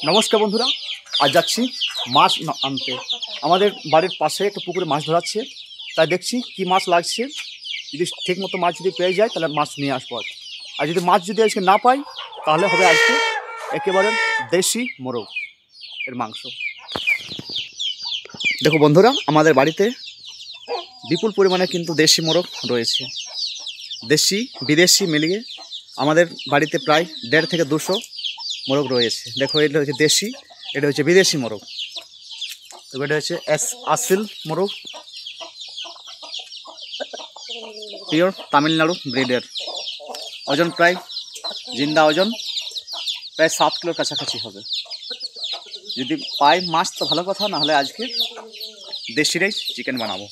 নমস্কার বন্ধুরা, আজ যাচ্ছি মাছ আনতে। আমাদের বাড়ির পাশে একটা পুকুরে মাছ ধরাচ্ছে, তাই দেখছি কি মাছ লাগছে। যদি ঠিক মতো মাছ যদি পেয়ে যায় তাহলে মাছ নিয়ে আসবো। আর যদি মাছ যদি আজকে না পাই তাহলে হবে আজকে একেবারে দেশি মোরগ এর মাংস। দেখো বন্ধুরা, আমাদের বাড়িতে বিপুল পরিমাণে কিন্তু দেশি মোরগ রয়েছে। দেশি বিদেশি মিলিয়ে আমাদের বাড়িতে প্রায় 1.5 থেকে 200 মোরগ রয়েছে। দেখো, এটা হচ্ছে দেশি, এটা হচ্ছে বিদেশি মোরগ। তো এটা হচ্ছে আসিল মোরগ, পিওর তামিলনাড়ু ব্রিডের। ওজন প্রায় জিন্দা ওজন প্রায় 7 কিলোর কাছাকাছি হবে। যদি পাই মাছ তো ভালো কথা, না হলে আজকে দেশিরাই চিকেন বানাবো।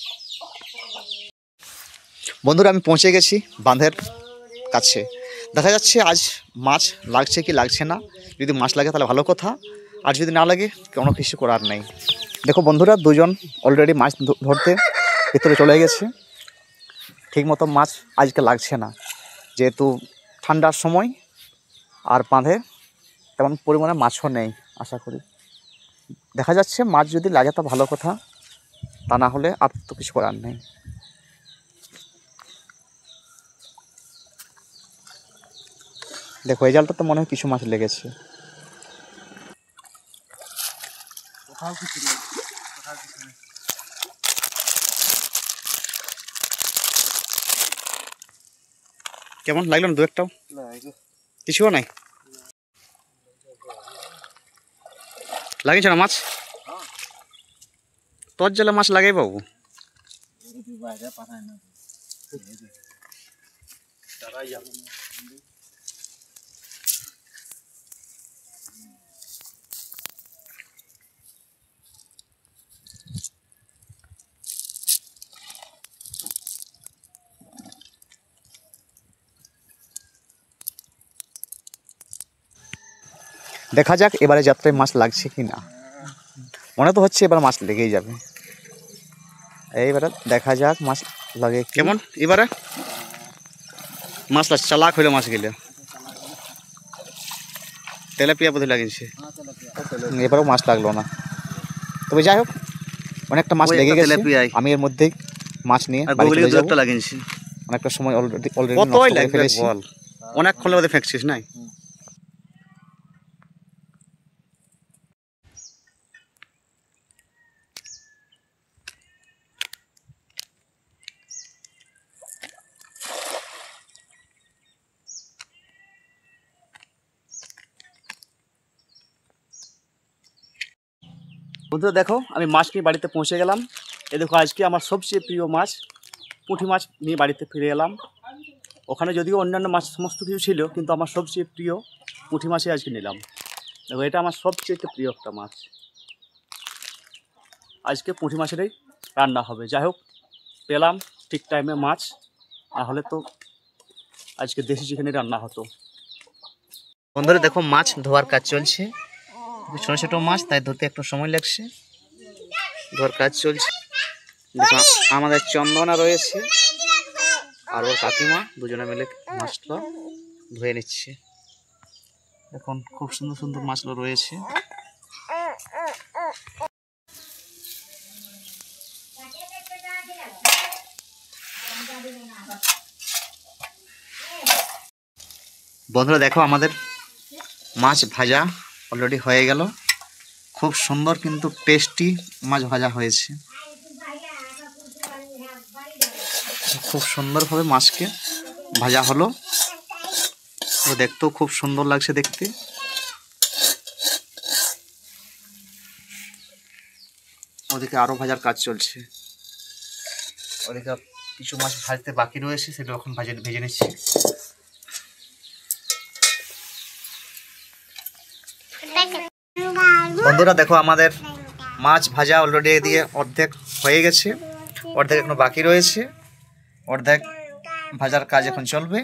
বন্ধুরা, আমি পৌঁছে গেছি বাঁধের কাছে। দেখা যাচ্ছে আজ মাছ লাগছে কি লাগছে না। যদি মাছ লাগে তাহলে ভালো কথা, আর যদি না লাগে কোনো কিছু করার নেই। দেখো বন্ধুরা, দুজন অলরেডি মাছ ধরতে ভিতরে চলে গেছে। ঠিকমতো মাছ আজকে লাগছে না, যেহেতু ঠান্ডার সময় আর বাঁধে তেমন পরিমাণে মাছও নেই। আশা করি দেখা যাচ্ছে মাছ যদি লাগে তো ভালো কথা, তা না হলে আর তো কিছু করার নেই। দেখো, এই জালটা তো মনে হয় কিছু মাছ লেগেছে। কেমন লাগলো না? দু একটাও কিছুও নাই লাগিয়েছ না মাছ? তোর জালে মাছ লাগাই বাবু। দেখা যাক এবারে যাত্রায় মাছ লাগছে কি না। মনে তো হচ্ছে এবার মাছ লেগেই যাবে। এইবারে দেখা যাক মাছ লাগে কেমন। এবারে মাছ লাগছে, চালাক হইলে মাছ গেলে। তেলাপিয়া বোধ লাগিয়েছে, এবারেও মাছ লাগলো না। তবে যাই হোক, অনেকটা মাছ লেগে গেছে। আমি এর মধ্যেই মাছ নিয়ে বাড়ি চলে যাব। অনেকটা সময় অলরেডি নষ্ট করে ফেলেছি। অনেকক্ষণ বাদে ফেঁকছিস নাই? বন্ধুরা দেখো, আমি মাছ নিয়ে বাড়িতে পৌঁছে গেলাম। এ দেখো, আজকে আমার সবচেয়ে প্রিয় মাছ পুঁটি মাছ নিয়ে বাড়িতে ফিরে এলাম। ওখানে যদিও অন্যান্য মাছ সমস্ত কিছু ছিল, কিন্তু আমার সবচেয়ে প্রিয় পুঁটি মাছই আজকে নিলাম। দেখো, এটা আমার সবচেয়ে প্রিয় একটা মাছ। আজকে পুঁটি মাছেরই রান্না হবে। যাই হোক, পেলাম ঠিক টাইমে মাছ, না হলে তো আজকে দেশি চিকেনের রান্না হতো। বন্ধুরা দেখো, মাছ ধোয়ার কাজ চলছে। ছোটো ছোটো মাছ, তাই ধরতে একটু সময় লাগছে। ধোয়ার কাজ চলছে। দেখো, আমাদের চন্দনা রয়েছে আর ওর কাকিমা, দুজনে মিলে মাছটা ধুয়ে নিচ্ছে। এখন খুব সুন্দর সুন্দর মাছগুলো রয়েছে। বন্ধুরা দেখো, আমাদের মাছ ভাজা অলরেডি হয়ে গেল। খুব সুন্দর কিন্তু টেস্টি মাছ ভাজা হয়েছে। খুব সুন্দরভাবে মাছকে ভাজা হলো। দেখতেও খুব সুন্দর লাগছে দেখতে। ওদিকে আরো ভাজার কাজ চলছে। ওদিকে কিছু মাছ ভাজতে বাকি রয়েছে, সেটা এখন ভেজে নিচ্ছি। বন্ধুরা দেখো, আমাদের মাছ ভাজা অলরেডি দিয়ে অর্ধেক হয়ে গেছে, অর্ধেক এখনো বাকি রয়েছে। অর্ধেক ভাজার কাজ এখন চলবে।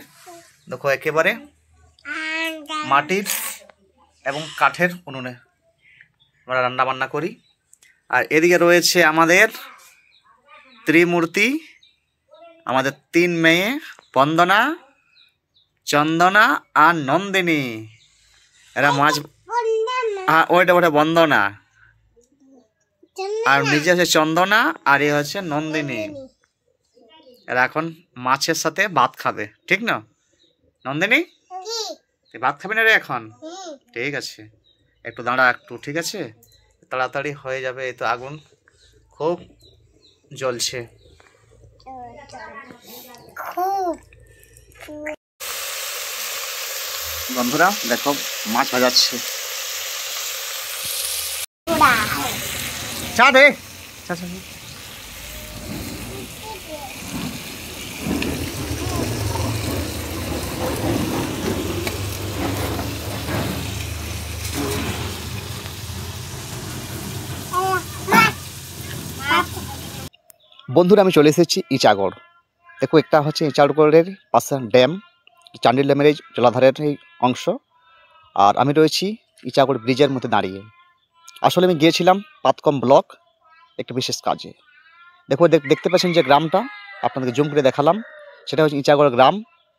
দেখো, একেবারে মাটির এবং কাঠের উনুনে আমরা রান্না বান্না করি। আর এদিকে রয়েছে আমাদের ত্রিমূর্তি, আমাদের 3 মেয়ে, বন্দনা, চন্দনা আর নন্দিনী। এরা মাছ ওইটা ওটা বন্দনা, আর নিজে হচ্ছে চন্দনা, আর এ হচ্ছে নন্দিনী। এরা এখন মাছের সাথে ভাত খাবে, ঠিক না নন্দিনী? তুই ভাত খাবি না রে এখন? ঠিক আছে, একটু দাঁড়া একটু, ঠিক আছে, তাড়াতাড়ি হয়ে যাবে। এই তো আগুন খুব জ্বলছে। বন্ধুরা দেখো মাছ ভাজাচ্ছে। চা দে, চা চা। বন্ধুরা আমি চলে এসেছি ইচাগড়। দেখো একটা হচ্ছে ইচাগড়ের পাশে ড্যাম, চান্ডিল ড্যামের এই জলাধারের এই অংশ, আর আমি রয়েছি ইচাগড় ব্রিজের মধ্যে দাঁড়িয়ে। আসলে আমি গিয়েছিলাম পাতকম ব্লক একটা বিশেষ কাজে। দেখো দেখতে পাচ্ছেন যে গ্রামটা আপনাদেরকে জুম করে দেখালাম, সেটা হচ্ছে ইচাগড় গ্রাম,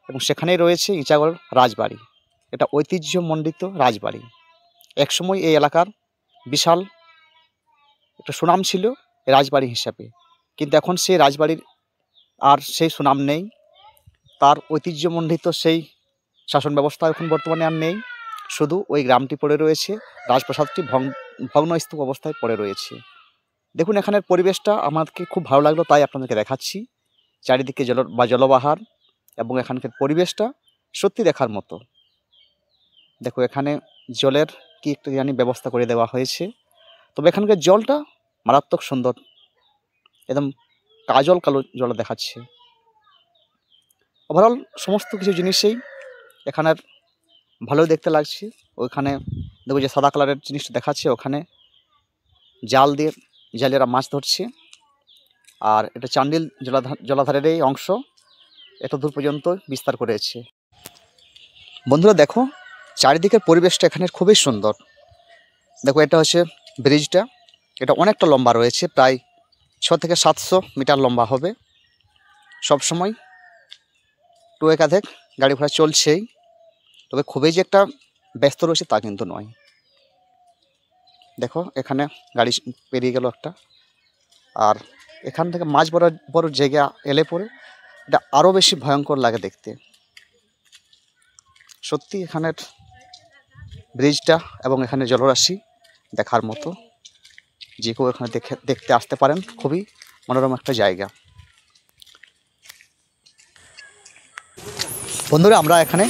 এবং সেখানেই রয়েছে ইচাগড় রাজবাড়ি। এটা ঐতিহ্যমণ্ডিত রাজবাড়ি। একসময় এই এলাকার বিশাল একটা সুনাম ছিল এই রাজবাড়ি হিসাবে, কিন্তু এখন সেই রাজবাড়ির আর সেই সুনাম নেই। তার ঐতিহ্যমণ্ডিত সেই শাসন ব্যবস্থা এখন বর্তমানে আর নেই। শুধু ওই গ্রামটি পড়ে রয়েছে, রাজপ্রাসাদটি ভগ্নস্তূপ অবস্থায় পড়ে রয়েছে। দেখুন এখানের পরিবেশটা আমাকে খুব ভালো লাগলো, তাই আপনাদেরকে দেখাচ্ছি। চারিদিকে জলবাহার, এবং এখানকার পরিবেশটা সত্যি দেখার মতো। দেখো এখানে জলের কি একটু জানি ব্যবস্থা করে দেওয়া হয়েছে, তবে এখানকার জলটা মারাত্মক সুন্দর, একদম কাজল কালো জল দেখাচ্ছে। ওভারঅল সমস্ত কিছু জিনিসেই এখানের ভালোই দেখতে লাগছে। ওইখানে দেখো যে সাদা কালারের জিনিসটা দেখাচ্ছে, ওখানে জাল দিয়ে জালেরা মাছ ধরছে। আর এটা চান্ডিল জলাধারের এই অংশ এত দূর পর্যন্ত বিস্তার করেছে। বন্ধুরা দেখো চারিদিকের পরিবেশটা এখানের খুবই সুন্দর। দেখো এটা হচ্ছে ব্রিজটা, এটা অনেকটা লম্বা রয়েছে, প্রায় 600 থেকে 700 মিটার লম্বা হবে। সবসময় একাধিক গাড়ি ঘোড়া চলছেই, তবে খুবই যে একটা ব্যস্ত রয়েছে তা কিন্তু নয়। দেখো এখানে গাড়ি পেরিয়ে গেল একটা, আর এখান থেকে মাছ বড় বড় জায়গা এলে পরে এটা আরও বেশি ভয়ঙ্কর লাগে দেখতে। সত্যি এখানের ব্রিজটা এবং এখানে জলরাশি দেখার মতো, যে কেউ এখানে দেখতে আসতে পারেন। খুবই মনোরম একটা জায়গা। বন্ধুরা আমরা এখানে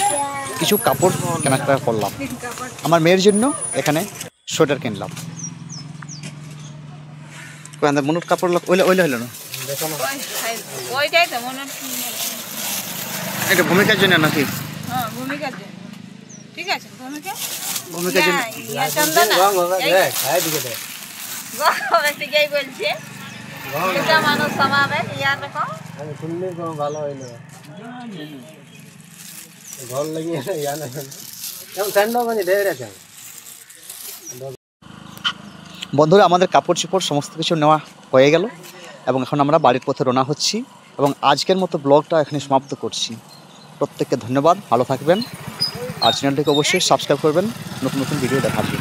কিছু কাপড় কেনাকাটা করলাম, আমার মেয়ের জন্য এখানে সোয়েটার কিনলাম। মনুর কাপড় ওইলে হইল না, এটা ভূমিকার জন্য নাকি? ভূমিকার জন্য, ঠিক আছে, ভূমিকার জন্য ভালো হইল ঘর লাগিয়ে বন্ধুরা আমাদের কাপড় চোপড় সমস্ত কিছু নেওয়া হয়ে গেল, এবং এখন আমরা বাড়ির পথে রওনা হচ্ছি, এবং আজকের মতো ব্লগটা এখানে সমাপ্ত করছি। প্রত্যেককে ধন্যবাদ, ভালো থাকবেন, আর চ্যানেলটিকে অবশ্যই সাবস্ক্রাইব করবেন নতুন নতুন ভিডিও দেখার জন্য।